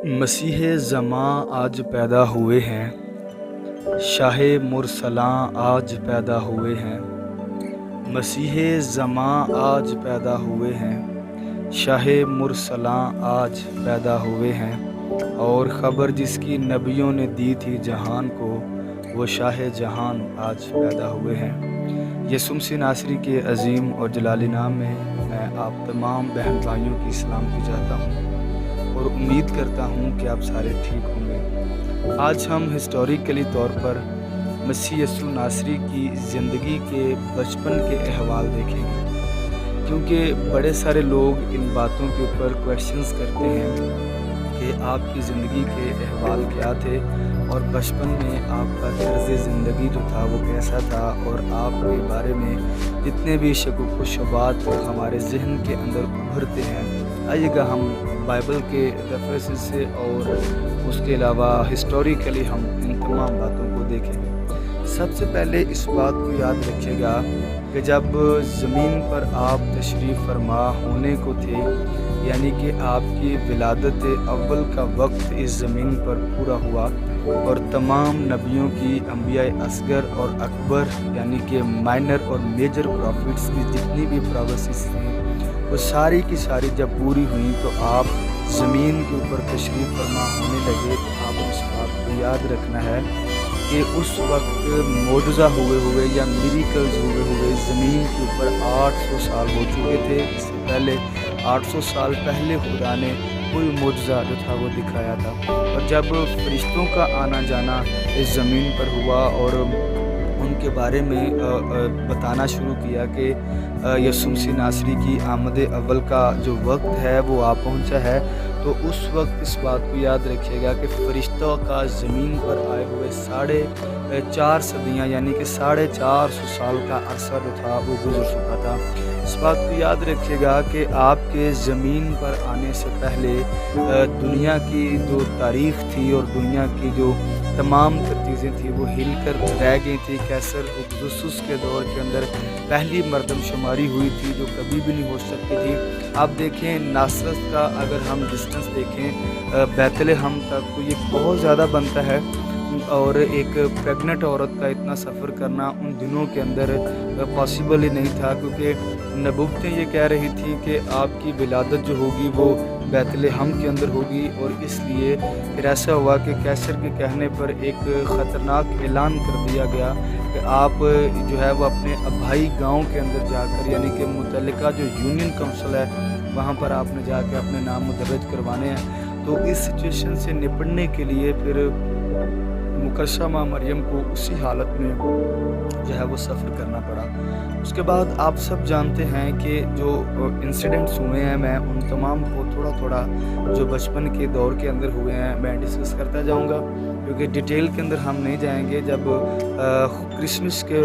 मसीह ज़मां आज पैदा हुए हैं, शाह मुरसलां आज पैदा हुए हैं। मसीह ज़मां आज पैदा हुए हैं, शाह मुरसलां आज पैदा हुए हैं। और ख़बर जिसकी नबियों ने दी थी जहान को, वो शाह जहान आज पैदा हुए हैं। यसुम मसीह नासरी के अज़ीम और जलाली नाम में मैं आप तमाम बहन भाइयों की सलामती चाहता हूँ और उम्मीद करता हूँ कि आप सारे ठीक होंगे। आज हम हिस्टोरिकली तौर पर मसीह यसुम नासरी की ज़िंदगी के बचपन के अहवाल देखेंगे, क्योंकि बड़े सारे लोग इन बातों के ऊपर क्वेश्चंस करते हैं कि आपकी ज़िंदगी के अहवाल क्या थे और बचपन में आपका तर्ज़ ज़िंदगी जो था वो कैसा था, और आपके बारे में जितने भी शक व शुबात हमारे ज़हन के अंदर उभरते हैं। आइएगा हम बाइबल के रेफरेंसेस से और उसके अलावा हिस्टोरिकली हम इन तमाम बातों को देखेंगे। सबसे पहले इस बात को याद रखिएगा कि जब ज़मीन पर आप तशरीफ़ फरमा होने को थे, यानी कि आपकी विलादत अव्वल का वक्त इस ज़मीन पर पूरा हुआ और तमाम नबियों की, अंबिया असगर और अकबर यानी कि माइनर और मेजर प्रॉफिट्स की जितनी भी प्रोफेसीज थी वो सारी की सारी जब पूरी हुई तो आप ज़मीन के ऊपर तशरीफ़ फरमा होने लगे। तो आप इस बात को याद रखना है कि उस वक्त मोजज़ा हुए या मिरेकल्स हुए ज़मीन के ऊपर 800 साल हो चुके थे। इससे पहले 800 साल पहले खुदा ने कोई मोजज़ा जो था वो दिखाया था। और जब फरिश्तों का आना जाना इस ज़मीन पर हुआ और उनके बारे में बताना शुरू किया कि यसुम मसीह नासरी की आमद अव्वल का जो वक्त है वो आ पहुंचा है, तो उस वक्त इस बात को याद रखिएगा कि फरिश्तों का ज़मीन पर आए हुए 4.5 सदियाँ यानी कि 450 साल का अरसा जो था वो गुजर चुका था। इस बात को याद रखिएगा कि आपके ज़मीन पर आने से पहले दुनिया की जो तारीख़ थी और दुनिया की जो तमाम चीज़ें थी वो हिल कर रह गई थी। कैसर अगुस्तुस के दौर के अंदर पहली मरदमशुमारी हुई थी जो कभी भी नहीं हो सकती थी। आप देखें नासरत का अगर हम डिस्टेंस देखें बैतलहम तक तो ये बहुत ज़्यादा बनता है, और एक प्रेग्नेंट औरत का इतना सफ़र करना उन दिनों के अंदर पॉसिबल ही नहीं था, क्योंकि नबूवतें ये कह रही थी कि आपकी विलादत जो होगी वो बैतलहम के अंदर होगी। और इसलिए फिर ऐसा हुआ कि कैसर के कहने पर एक ख़तरनाक ऐलान कर दिया गया कि आप जो है वो अपने अभाई गांव के अंदर जाकर, यानी कि मुतल्लिका जो यूनियन काउंसिल है वहाँ पर आपने जाकर अपने नाम मुदर्रज करवाने हैं। तो इस सिचुएशन से निपटने के लिए फिर मुकर्रमा मरियम को उसी हालत में जो है वो सफ़र करना पड़ा। उसके बाद आप सब जानते हैं कि जो इंसिडेंट्स हुए हैं मैं उन तमाम को थोड़ा थोड़ा जो बचपन के दौर के अंदर हुए हैं मैं डिस्कस करता जाऊंगा, क्योंकि डिटेल के अंदर हम नहीं जाएंगे। जब क्रिसमस के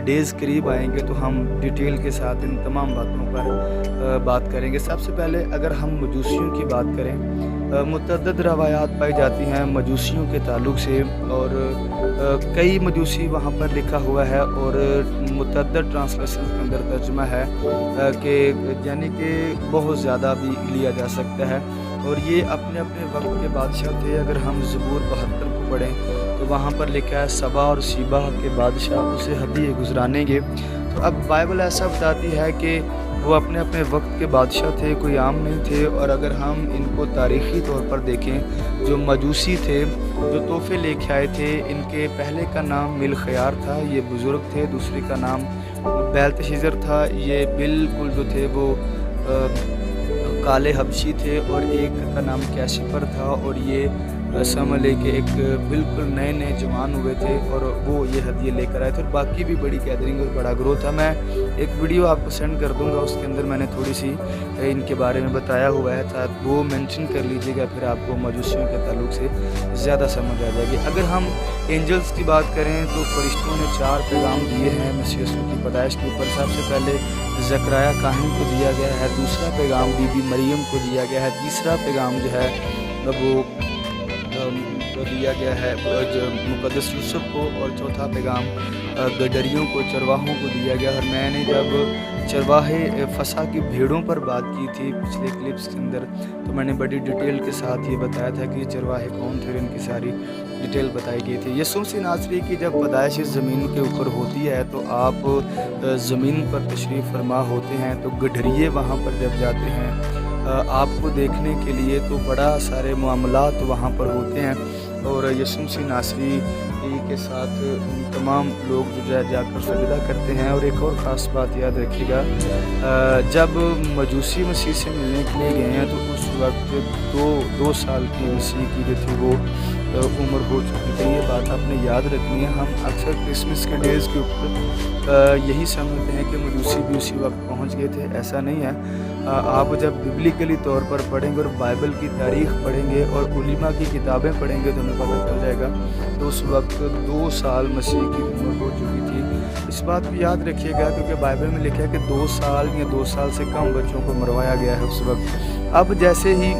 डेज़ करीब आएंगे तो हम डिटेल के साथ इन तमाम बातों पर बात करेंगे। सबसे पहले अगर हम मजूसियों की बात करें, मुतअद्दिद रवायात पाई जाती हैं मजूसियों के ताल्लुक़ से, और कई मजूसी वहाँ पर लिखा हुआ है और मुतअद्दिद ट्रांसलेशन के अंदर तर्जुमा है कि यानी कि बहुत ज़्यादा भी लिया जा सकता है। और ये अपने अपने वक्त के बादशाह थे। अगर हम ज़बूर 72 को पढ़ें तो वहाँ पर लिखा है सबा और सीबा के बादशाह उसे हदिये गुजरानेंगे। तो अब बाइबल ऐसा बताती है कि वो अपने अपने वक्त के बादशाह थे, कोई आम नहीं थे। और अगर हम इनको तारीख़ी तौर पर देखें, जो मजूसी थे जो तोहफ़े लेके आए थे, इनके पहले का नाम मिलखयार था, ये बुज़ुर्ग थे। दूसरे का नाम बेल्तशज़र था, ये बिल्कुल जो थे वो काले हबशी थे। और एक का नाम कैशिपर था, और ये समझ ले के एक बिल्कुल नए नए जवान हुए थे और वो ये हदिये लेकर आए थे। और बाकी भी बड़ी गैदरिंग और बड़ा ग्रोथ था। मैं एक वीडियो आपको सेंड कर दूंगा, उसके अंदर मैंने थोड़ी सी इनके बारे में बताया हुआ है, था वो मेंशन कर लीजिएगा, फिर आपको मजूसियों के ताल्लुक़ से ज़्यादा समझ आ जाएगी। अगर हम एंजल्स की बात करें तो फरिश्तों ने 4 पैगाम दिए हैं मसीह यीशु की पैदाइश के ऊपर। सबसे पहले ज़करिया काहिन को दिया गया है, दूसरा पैगाम बीबी मरियम को दिया गया है, तीसरा पैगाम जो है वो दिया गया है मुक़द्दस यूसुफ को, और चौथा पैगाम गडरियों को, चरवाहों को दिया गया। और मैंने जब चरवाहे फसा की भेड़ों पर बात की थी पिछले क्लिप्स के अंदर, तो मैंने बड़ी डिटेल के साथ ये बताया था कि चरवाहे कौन थे, इनकी सारी डिटेल बताई गई थी। यीशु मसीह नासरी की जब पैदाइश इस ज़मीन के ऊपर होती है तो आप ज़मीन पर तशरीफ़ फरमा होते हैं, तो गडरिए वहाँ पर जब जाते हैं आपको देखने के लिए, तो बड़ा सारे मामलात वहाँ पर होते हैं। और यीशु मसीह नासरी के साथ तमाम लोग जो है जाकर सजदा करते हैं। और एक और ख़ास बात याद रखिएगा, जब मजूसी मसीह से मिलने के लिए गए हैं तो उस वक्त दो साल की मसीह की जो थी वो उम्र हो चुकी थी। ये बात आपने याद रखनी है। हम अक्सर क्रिसमस के डेज़ के ऊपर यही समझते हैं कि मजूसी भी उसी वक्त पहुंच गए थे, ऐसा नहीं है। आप जब बिब्लिकली तौर पर पढ़ेंगे और बाइबल की तारीख़ पढ़ेंगे और उलिमा की किताबें पढ़ेंगे तो हमें पता चल जाएगा तो उस वक्त 2 साल मसीह की उम्र हो चुकी थी। इस बात को याद रखिएगा क्योंकि बाइबल में लिखा है कि 2 साल या 2 साल से कम बच्चों को मरवाया गया है उस वक्त। अब जैसे ही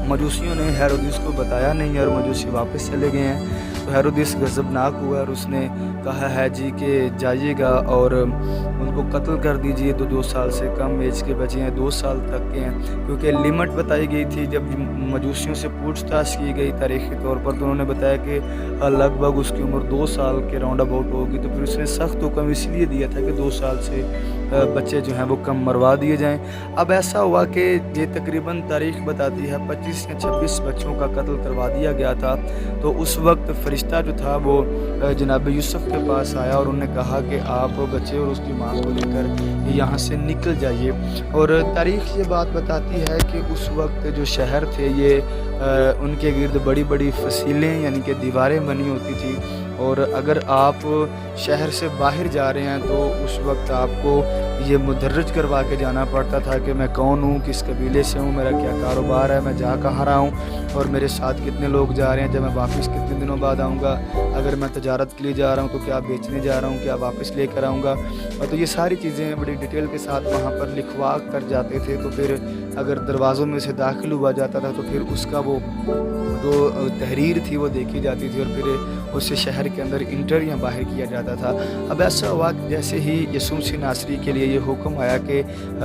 मजूसियों ने हेरोदिस को बताया नहीं और मजूसी वापस चले गए हैं, तो हेरोदिस गज़बनाक हुआ और उसने कहा है जी कि जाइएगा और उनको कत्ल कर दीजिए। तो 2 साल से कम एज के बच्चे हैं, 2 साल तक के हैं, क्योंकि लिमिट बताई गई थी। जब मजूसियों से पूछताछ की गई तारीख़ी तौर पर, तो उन्होंने बताया कि लगभग उसकी उम्र 2 साल के राउंड अबाउट होगी। तो फिर उसने सख्त हुक्म इसलिए दिया था कि 2 साल से बच्चे जो हैं वो कम मरवा दिए जाएं। अब ऐसा हुआ कि ये तकरीबन तारीख़ बताती है 25 या 26 बच्चों का कत्ल करवा दिया गया था। तो उस वक्त फ़रिश्ता जो था वो जनाब यूसुफ के पास आया और उन्होंने कहा कि आप बच्चे और उसकी माँ को लेकर यहाँ से निकल जाइए। और तारीख़ ये बात बताती है कि उस वक्त जो शहर थे ये उनके गिर्द बड़ी बड़ी फसीलें यानी कि दीवारें बनी होती थी। और अगर आप शहर से बाहर जा रहे हैं तो उस वक्त आपको ये मुदर्रज करवा के जाना पड़ता था कि मैं कौन हूँ, किस कबीले से हूँ, मेरा क्या कारोबार है, मैं जा कहाँ रहा हूँ और मेरे साथ कितने लोग जा रहे हैं, जब मैं वापस कितने दिनों बाद आऊँगा, अगर मैं तजारत के लिए जा रहा हूँ तो क्या बेचने जा रहा हूँ, क्या वापस लेकर आऊँगा। और तो ये सारी चीज़ें बड़ी डिटेल के साथ वहाँ पर लिखवा कर जाते थे। तो फिर अगर दरवाज़ों में से दाखिल हुआ जाता था तो फिर उसका वो जो तहरीर थी वो देखी जाती थी और फिर उससे शहर के अंदर इंटर या बाहर किया जाता था। अब ऐसा हुआ कि जैसे ही यीशु मसीह नासरी के लिए ये हुक्म आया कि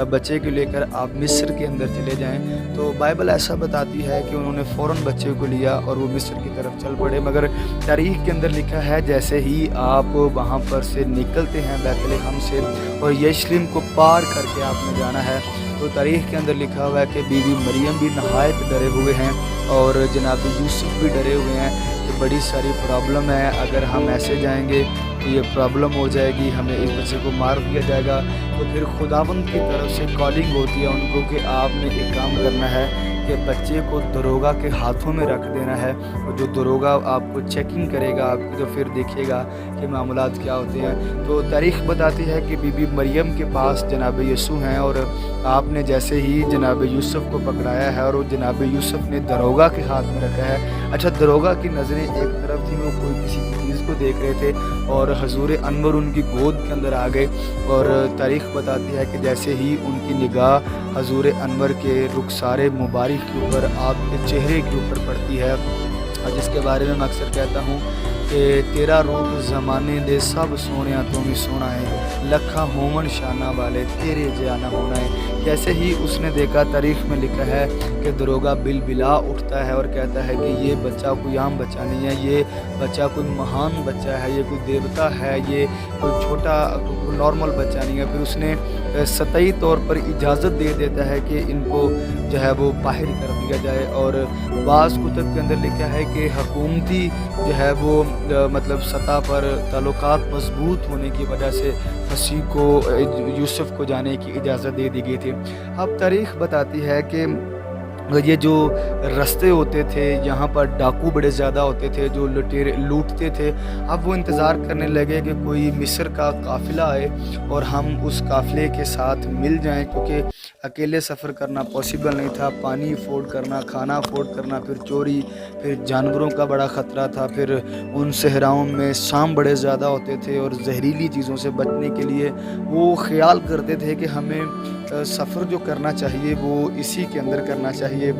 बच्चे को लेकर आप मिस्र के अंदर चले जाएं, तो बाइबल ऐसा बताती है कि उन्होंने फ़ौरन बच्चे को लिया और वो मिस्र की तरफ चल पड़े। मगर तारीख़ के अंदर लिखा है जैसे ही आप वहाँ पर से निकलते हैं बैतलहम से और यरूशलेम को पार करके आपने जाना है, तो तारीख़ के अंदर लिखा हुआ है कि बीवी मरियम भी नहायत डरे हुए हैं और जनाब यूसुफ भी डरे हुए हैं कि बड़ी सारी प्रॉब्लम है, अगर हम ऐसे जाएंगे तो ये प्रॉब्लम हो जाएगी, हमें इस बच्चे को मार दिया जाएगा। तो फिर खुदावंद की तरफ से कॉलिंग होती है उनको कि आपने एक काम करना है कि बच्चे को दरोगा के हाथों में रख देना है, और जो दरोगा आपको चेकिंग करेगा आपकी तो फिर देखिएगा कि मामलात क्या होते हैं। तो तारीख़ बताती है कि बीबी मरियम के पास जनाब यीशु हैं और आपने जैसे ही जनाब यूसुफ को पकड़ाया है और वो जनाब यूसुफ ने दरोगा के हाथ में रखा है। अच्छा, दरोगा की नज़रें एक तरफ थी, वो कोई किसी चीज़ को देख रहे थे और हजूर अनवर उनकी गोद के अंदर आ गए। और तारीख़ बताती है कि जैसे ही उनकी निगाह हजूर अनवर के रुखसारे मुबारक के ऊपर, आपके चेहरे के ऊपर पड़ती है, और जिसके बारे में मैं अक्सर कहता हूँ कि तेरा रूप ज़माने दे सब सोने तो भी सोना है, लखा होमन शाना वाले तेरे जाना होना है। जैसे ही उसने देखा, तारीख़ में लिखा है कि दरोगा बिलबिला उठता है और कहता है कि ये बच्चा कोई आम बच्चा नहीं है, ये बच्चा कोई महान बच्चा है, ये कोई देवता है, ये कोई छोटा नॉर्मल बच्चा नहीं है। फिर उसने सतही तौर पर इजाज़त दे देता है कि इनको जो है वो बाहर कर दिया जाए। और बाज़ कुतुब के अंदर लिखा है कि हुकूमती जो है वो मतलब सतह पर ताल्लुकात मजबूत होने की वजह से मसीह को यूसुफ को जाने की इजाज़त दे दी गई थी। अब तारीख़ बताती है कि ये जो रास्ते होते थे यहाँ पर डाकू बड़े ज़्यादा होते थे जो लुटेरे लूटते थे। अब वो इंतज़ार करने लगे कि कोई मिस्र का काफ़िला आए और हम उस काफ़िले के साथ मिल जाएं, क्योंकि अकेले सफ़र करना पॉसिबल नहीं था। पानी अफोर्ड करना, खाना अफोर्ड करना, फिर चोरी, फिर जानवरों का बड़ा ख़तरा था, फिर उन सहराओं में शाम बड़े ज़्यादा होते थे और जहरीली चीज़ों से बचने के लिए वो ख्याल करते थे कि हमें सफ़र जो करना चाहिए वो इसी के अंदर करना चाहिए,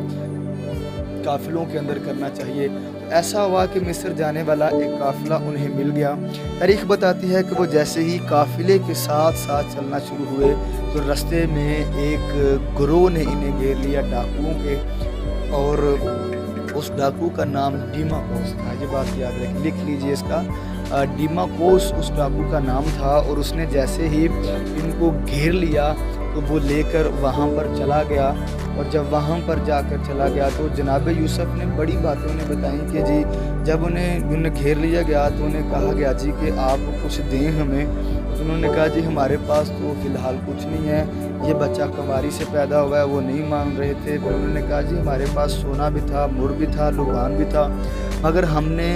काफ़िलों के अंदर करना चाहिए। ऐसा हुआ कि मिस्र जाने वाला एक काफ़िला उन्हें मिल गया। तारीख़ बताती है कि वो जैसे ही काफ़िले के साथ साथ चलना शुरू हुए तो रास्ते में एक गिरोह ने इन्हें घेर लिया डाकुओं के, और उस डाकू का नाम डीमाकोस था। ये बात याद रखिए, लिख लीजिए इसका, डीमाकोस उस डाकू का नाम था। और उसने जैसे ही इनको घेर लिया तो वो लेकर वहाँ पर चला गया, और जब वहाँ पर जाकर चला गया तो जनाब यूसुफ ने बड़ी बातें उन्हें बताई कि जी जब उन्हें घेर लिया गया तो उन्हें कहा गया जी कि आप कुछ दें हमें। तो उन्होंने कहा जी हमारे पास तो फ़िलहाल कुछ नहीं है, ये बच्चा कुंवारी से पैदा हुआ है। वो नहीं मान रहे थे। फिर उन्होंने कहा जी हमारे पास सोना भी था, मुर भी था, लुबान भी था, मगर हमने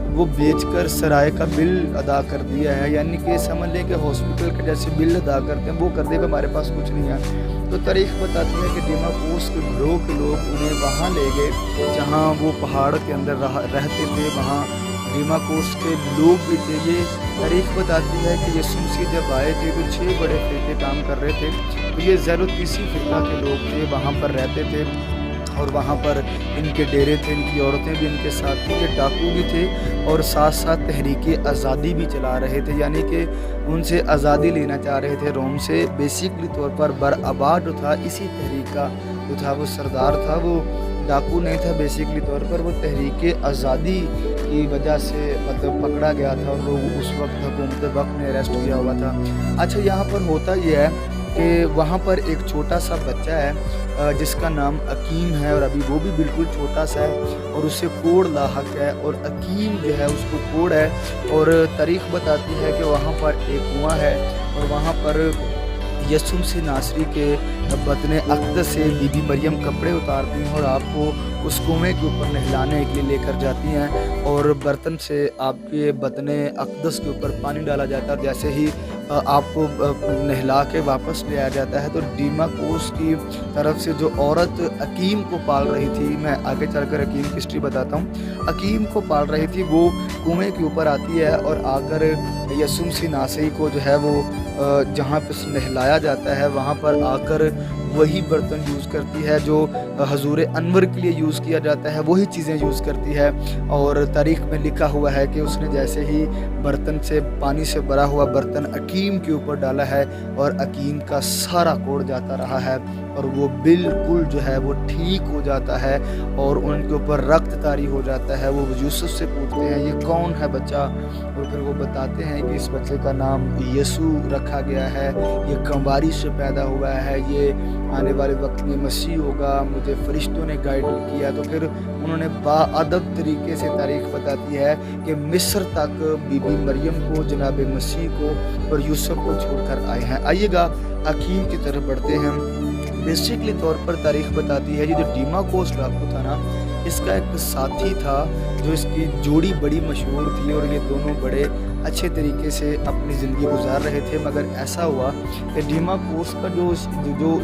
वो बेचकर सराय का बिल अदा कर दिया है, यानी कि समझ लें कि हॉस्पिटल के जैसे बिल अदा करते हैं वो कर दे, हमारे पास कुछ नहीं है। तो तारीख़ बताती है कि डीमाकोस के गिरोह के लोग उन्हें वहाँ ले गए जहाँ वो पहाड़ के अंदर रहते थे। वहाँ डीमाकोस के लोग भी थे। ये तारीख़ बताती है कि यीशु मसीह जब आए थे तो 6 बड़े फ़िरके काम कर रहे थे। तो ये ज़ेरोतीसी फ़िरका के लोग थे, वहाँ पर रहते थे, और वहाँ पर इनके डेरे थे, इनकी औरतें भी इनके साथ थी। ये डाकू भी थे और साथ साथ तहरीक आज़ादी भी चला रहे थे, यानी कि उनसे आज़ादी लेना चाह रहे थे रोम से। बेसिकली तौर पर बरअब्बा जो था इसी तहरीक का जो था वो सरदार था, वो डाकू नहीं था। बेसिकली तौर पर वो तहरीक आज़ादी की वजह से मतलब पकड़ा गया था और लोग उस वक्त हुकूमत वक्त ने अरेस्ट किया हुआ था। अच्छा, यहाँ पर होता यह है कि वहाँ पर एक छोटा सा बच्चा है जिसका नाम अकीम है, और अभी वो भी बिल्कुल छोटा सा है और उसे कोढ़ लाहक है, और अकीम जो है उसको कोढ़ है। और तारीख़ बताती है कि वहाँ पर एक कुआं है और वहाँ पर यीशु मसीह नासरी के बतने अक़दस से बीबी मरियम कपड़े उतारती हैं और आपको उस कुएं के ऊपर नहलाने के लिए लेकर जाती हैं, और बर्तन से आपके बतने अक़दस के ऊपर पानी डाला जाता है। जैसे ही आपको नहला के वापस ले आया जाता है। तो डीमाकोस की तरफ से जो औरत अकीम को पाल रही थी, मैं आगे चलकर अकीम की हिस्ट्री बताता हूँ, अकीम को पाल रही थी, वो कुएं के ऊपर आती है और आकर यीशु मसीह नासरी को जो है वो जहाँ पर नहलाया जाता है वहाँ पर आकर वही बर्तन यूज़ करती है जो हजूर अनवर के लिए यूज़ किया जाता है, वही चीज़ें यूज़ करती है। और तारीख़ में लिखा हुआ है कि उसने जैसे ही बर्तन से पानी से भरा हुआ बर्तन अकीम के ऊपर डाला है और अकीम का सारा कोढ़ जाता रहा है और वो बिल्कुल जो है वो ठीक हो जाता है और उनके ऊपर रक्त तारी हो जाता है। वो यूसुफ से पूछते हैं ये कौन है बच्चा, और फिर वो बताते हैं कि इस बच्चे का नाम यीशु रखा गया है, ये कुंवारी से पैदा हुआ है, ये आने वाले वक्त में मसीह होगा, मुझे फरिश्तों ने गाइड किया। तो फिर उन्होंने बाअदब तरीके से तारीख़ बताती है कि मिस्र तक बीबी मरियम को, जनाब मसीह को और यूसुफ को छोड़कर आए हैं। आइएगा हकीम की तरफ बढ़ते हैं। बेसिकली तौर पर तारीख़ बताती है ये जो डीमाकोस डाकू था ना, इसका एक साथी था जो इसकी जोड़ी बड़ी मशहूर थी और ये दोनों बड़े अच्छे तरीके से अपनी ज़िंदगी गुजार रहे थे। मगर ऐसा हुआ कि डीमाकोस का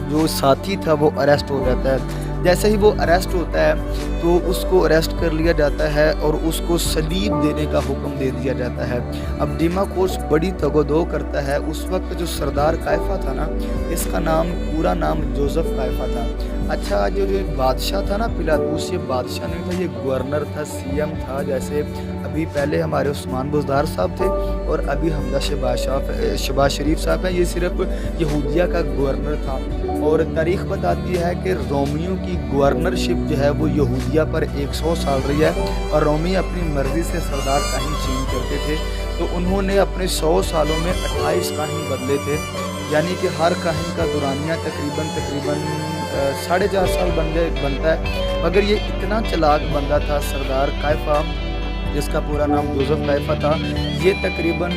जो साथी था वो अरेस्ट हो जाता है। जैसे ही वो अरेस्ट होता है तो उसको अरेस्ट कर लिया जाता है और उसको सलीब देने का हुक्म दे दिया जाता है। अब डीमाकोस बड़ी तगोदो करता है। उस वक्त जो सरदार कायफा था ना, इसका नाम पूरा नाम जोसेफ कायफा था। अच्छा, जो बादशाह था ना पिलातूस, ये बादशाह नहीं था, ये गवर्नर था, सीएम था। जैसे अभी पहले हमारे उस्मान बुज़दार साहब थे और अभी हमजा शहबाज शरीफ साहब हैं, ये सिर्फ यहूदिया का गवर्नर था। और तारीख़ बताती है कि रोमियों की गवर्नरशिप जो है वो यहूदिया पर 100 साल रही है और रोमी अपनी मर्ज़ी से सरदार काहिन चेंज करते थे। तो उन्होंने अपने 100 सालों में 28 काहिन बदले थे, यानी कि हर काहिन का दुरानिया तकरीबन 4.5 साल बनता है। मगर ये इतना चालाक बंदा था सरदार कायफा, जिसका पूरा नाम जोसेफ कायफा था, ये तकरीबन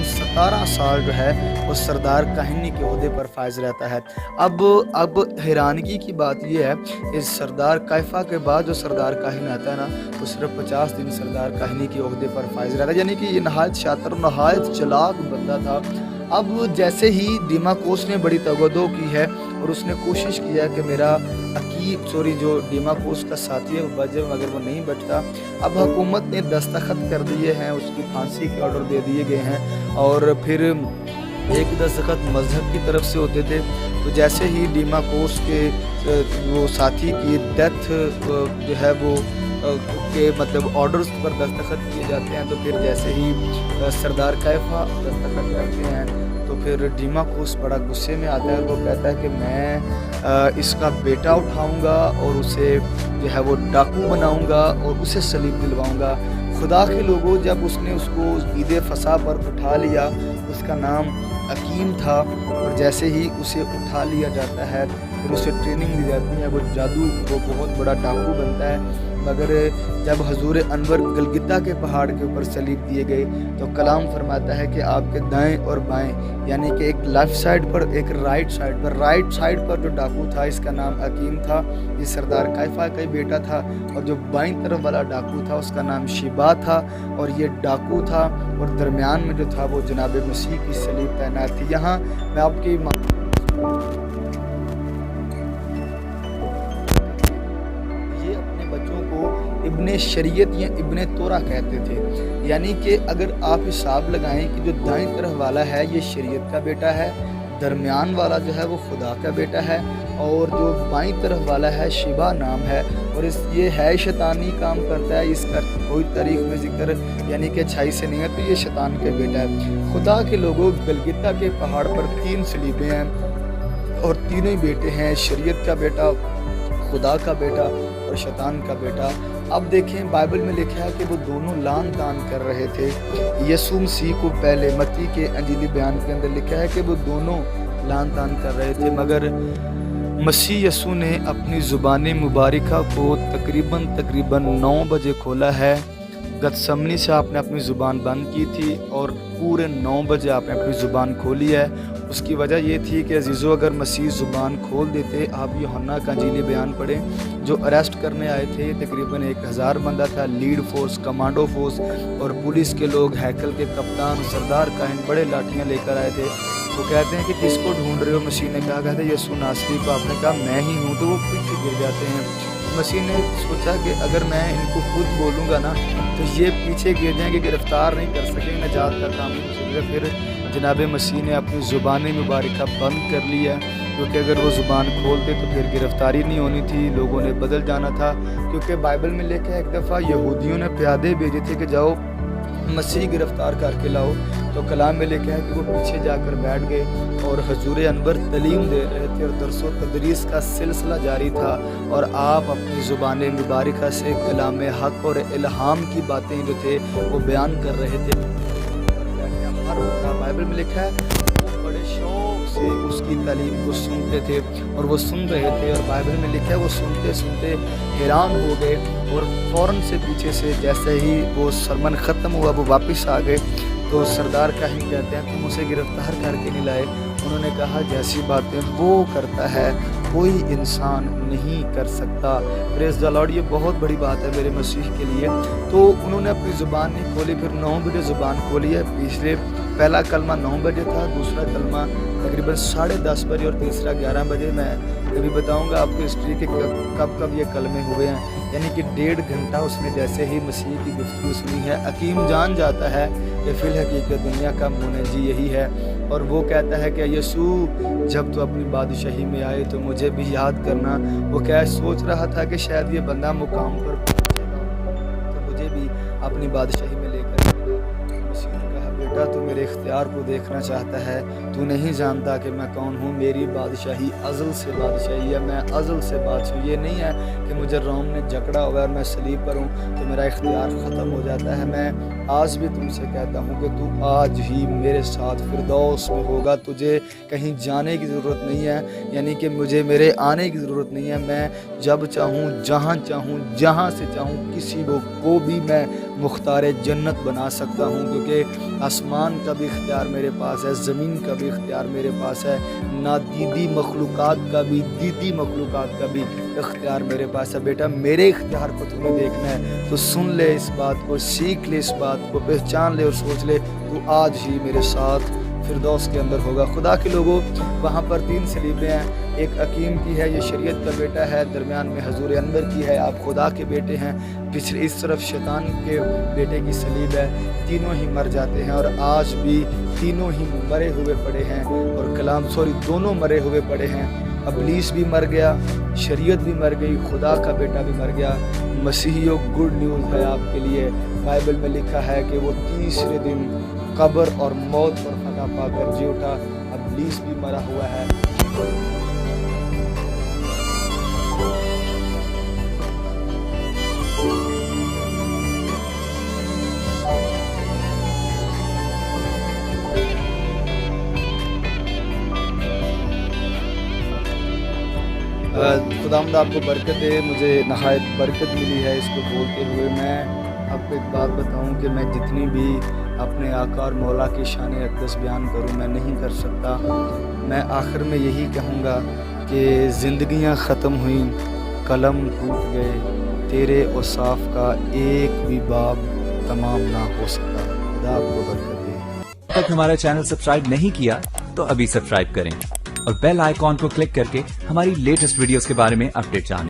17 साल जो है वो सरदार काहिनी के ओहदे पर फायज रहता है। अब हैरानगी की बात यह है इस सरदार कायफा के बाद जो सरदार काहिन आता है ना, वो सिर्फ 50 दिन सरदार काहिनी के ओहदे पर फायज रहता है, यानी कि ये नहायत शातिर नहायत चालाक बंदा था। अब जैसे ही डीमाकोस ने बड़ी तगदो की है और उसने कोशिश किया कि मेरा जो डीमाकोस का साथी है वो बचे, मगर वो नहीं बचता। अब हुकूमत ने दस्तखत कर दिए हैं, उसकी फांसी के ऑर्डर दे दिए गए हैं और फिर एक दस्तखत मजहब की तरफ से होते थे। तो जैसे ही डीमाकोस के वो साथी की डेथ जो है वो के मतलब ऑर्डर्स पर दस्तखत किए जाते हैं। तो फिर जैसे ही सरदार कैफा दस्तखत करते हैं तो फिर डीमाकोस बड़ा गुस्से में आता है और वो कहता है कि मैं इसका बेटा उठाऊंगा और उसे जो है वो डाकू बनाऊंगा और उसे सलीब दिलवाऊंगा। खुदा के लोगों, जब उसने उसको ईद फसा पर उठा लिया, उसका नाम हकीम था, और जैसे ही उसे उठा लिया जाता है फिर उसे ट्रेनिंग दी जाती है, वो बहुत बड़ा डाकू बनता है। मगर जब हजूर अनवर गलगिता के पहाड़ के ऊपर सलीब दिए गए तो कलाम फरमाता है कि आपके दाएं और बाएं, यानी कि एक लेफ़्ट साइड पर एक राइट साइड पर जो डाकू था इसका नाम हकीम था, ये सरदार कैफा का ही बेटा था, और जो बाईं तरफ वाला डाकू था उसका नाम शिबा था और ये डाकू था, और दरमियान में जो था वो जनाब मसीह की सलीब तैनात थी। यहाँ मैं आपकी इब्ने शरीयत या इब्ने तोरा कहते थे, यानी कि अगर आप हिसाब लगाएं कि जो दाईं तरफ वाला है ये शरीयत का बेटा है, दरमियान वाला जो है वो खुदा का बेटा है, और जो बाईं तरफ वाला है शिबा नाम है, और ये है शैतानी काम करता है, इसका कोई तारीख में जिक्र यानी कि अच्छाई से नहीं है, तो ये शैतान का बेटा है। खुदा के लोगों, गलगिता के पहाड़ पर 3 सलीबें हैं और तीनों ही बेटे हैं, शरीयत का बेटा, खुदा का बेटा और शैतान का बेटा। अब देखें बाइबल में लिखा है कि वो दोनों लान तान कर रहे थे। यीशु मसीह को पहले मत्ती के अंजीली बयान के अंदर लिखा है कि वो दोनों लान तान कर रहे थे, मगर मसीह यीशु ने अपनी ज़ुबान मुबारका को तकरीबन 9 बजे खोला है। गतसमनी से आपने अपनी ज़ुबान बंद की थी और पूरे 9 बजे आपने अपनी ज़ुबान खोली है। उसकी वजह ये थी कि अजीज़ों, अगर मसीह ज़ुबान खोल देते, आप यूहन्ना का अंजीली बयान पढ़ें, जो अरेस्ट करने आए थे तकरीबन 1000 बंदा था, लीड फोर्स, कमांडो फोर्स और पुलिस के लोग, हैकल के कप्तान, सरदार काहिन बड़े लाठियाँ लेकर आए थे। वो कहते हैं कि किसको ढूंढ रहे हो? मसीह ने कहा, कहते यीशु नासरी को। आपने कहा मैं ही हूँ, तो वो पीछे गिर जाते हैं। मसीह ने सोचा कि अगर मैं इनको खुद बोलूँगा ना तो ये पीछे गिर जाएंगे, गिरफ्तार नहीं कर सकेंगे, नजात का काम नहीं हो सकेगा। फिर जनाब मसीह ने अपनी ज़ुबान मुबारका बंद कर लिया, क्योंकि अगर वो ज़ुबान खोलते तो फिर गिरफ्तारी नहीं होनी थी, लोगों ने बदल जाना था। क्योंकि बाइबल में लिखा है एक दफ़ा यहूदियों ने प्यादे भेजे थे कि जाओ मसीह गिरफ्तार करके लाओ, तो कलाम में लिखा है कि वो पीछे जाकर बैठ गए और हजूर अनवर तलीम दे रहे थे और दरसो तदरीस का सिलसिला जारी था, और आप अपनी ज़ुबान मुबारका से कलाम हक़ और इल्हाम की बातें जो थे वो बयान कर रहे थे। बाइबल में लिखा है वो बड़े शौक से उसकी तालीम को सुनते थे और वो सुन रहे थे, और बाइबल में लिखा है वो सुनते सुनते हैरान हो गए और फ़ौरन से पीछे से जैसे ही वो सरमन ख़त्म हुआ वो वापस आ गए। तो सरदार काहिन कहते हैं तुम उसे गिरफ्तार करके नहीं लाए? उन्होंने कहा जैसी बातें वो करता है कोई इंसान नहीं कर सकता। प्रेज़ द लॉर्ड, ये बहुत बड़ी बात है मेरे मसीह के लिए। तो उन्होंने अपनी ज़ुबान नहीं खोली, फिर 9 बजे ज़ुबान खोली है। पिछले पहला कलमा 9 बजे था, दूसरा कलमा तकरीबन 10:30 बजे और तीसरा 11 बजे। मैं अभी बताऊंगा आपको हिस्ट्री के कब ये कलमे हुए हैं, यानी कि 1.5 घंटा उसने जैसे ही मसीह की गुफ्तगू सुनी है। हकीम जान जाता है कि फिल हकीकत दुनिया का मुनजी यही है, और वो कहता है कि यीशु जब तो अपनी बादशाही में आए तो मुझे भी याद करना। वो क्या सोच रहा था कि शायद ये बंदा मुकाम पर पहुंचेगा तो मुझे भी अपनी बादशाही में लेकर मसीह ने कहा बेटा तू मेरे इख्तियार को देखना चाहता है, तू नहीं जानता कि मैं कौन हूँ। मेरी बादशाही अज़ल से बादशाही है, मैं अज़ल से बादशाह। ये नहीं है कि मुझे रोम ने जकड़ा हुआ है और मैं सलीब पर हूँ तो मेरा इख्तियार ख़त्म हो जाता है। मैं आज भी तुमसे कहता हूँ कि तू आज ही मेरे साथ फिरदौस में होगा, तुझे कहीं जाने की ज़रूरत नहीं है, यानी कि मुझे मेरे आने की ज़रूरत नहीं है। मैं जब चाहूँ जहाँ से चाहूँ किसी को भी मैं मुख्तार जन्नत बना सकता हूँ, क्योंकि आसमान का भी इख्तियार मेरे पास है, ज़मीन का भी इख्तियार मेरे पास है, नादीदी मखलूक़ात का भी, दीदी मखलूक़ात का भी इख्तियार मेरे पास है। बेटा मेरे इख्तियार को तुम्हें देखना है तो सुन ले इस बात को, सीख ले इस बात को, पहचान ले और सोच ले तू आज ही मेरे साथ फिरदौस के अंदर होगा। खुदा के लोगों, वहाँ पर 3 सलीबें हैं, एक हकीम की है, ये शरीयत का बेटा है, दरमियान में हजूर अनवर की है, आप खुदा के बेटे हैं, पिछले इस तरफ शैतान के बेटे की सलीब है। तीनों ही मर जाते हैं और आज भी तीनों ही मरे हुए पड़े हैं, और दोनों मरे हुए पड़े हैं। ابلیس بھی مر گیا، شریعت بھی مر گئی، خدا کا بیٹا بھی مر گیا۔ مسیحیوں گڈ نیوز ہے آپ کے لیے، بائبل میں لکھا ہے کہ وہ تیسرے دن قبر اور موت پر فتح پا کر جی اٹھا، ابلیس بھی مرا ہوا ہے۔ خداوند آپ کو برکت دے، مجھے نہایت برکت ملی ہے اس کو بولتے ہوئے۔ میں آپ کو ایک بات بتاؤں کہ میں جتنی بھی اپنے آقا اور مولا کی شان اقدس بیان کروں میں نہیں کر سکتا۔ میں آخر میں یہی کہوں گا کہ زندگیاں ختم ہوئیں، قلم ٹوٹ گئے، تیرے اوصاف کا ایک بھی باب تمام نہ ہو سکا۔ خدا آپ کو برکت دے۔ اب تک ہمارا چینل سبسکرائب نہیں کیا تو ابھی سبسکرائب کریں اور بیل آئیکن کو کلک کر کے ہماری لیٹسٹ ویڈیوز کے بارے میں اپڈیٹ جانیں۔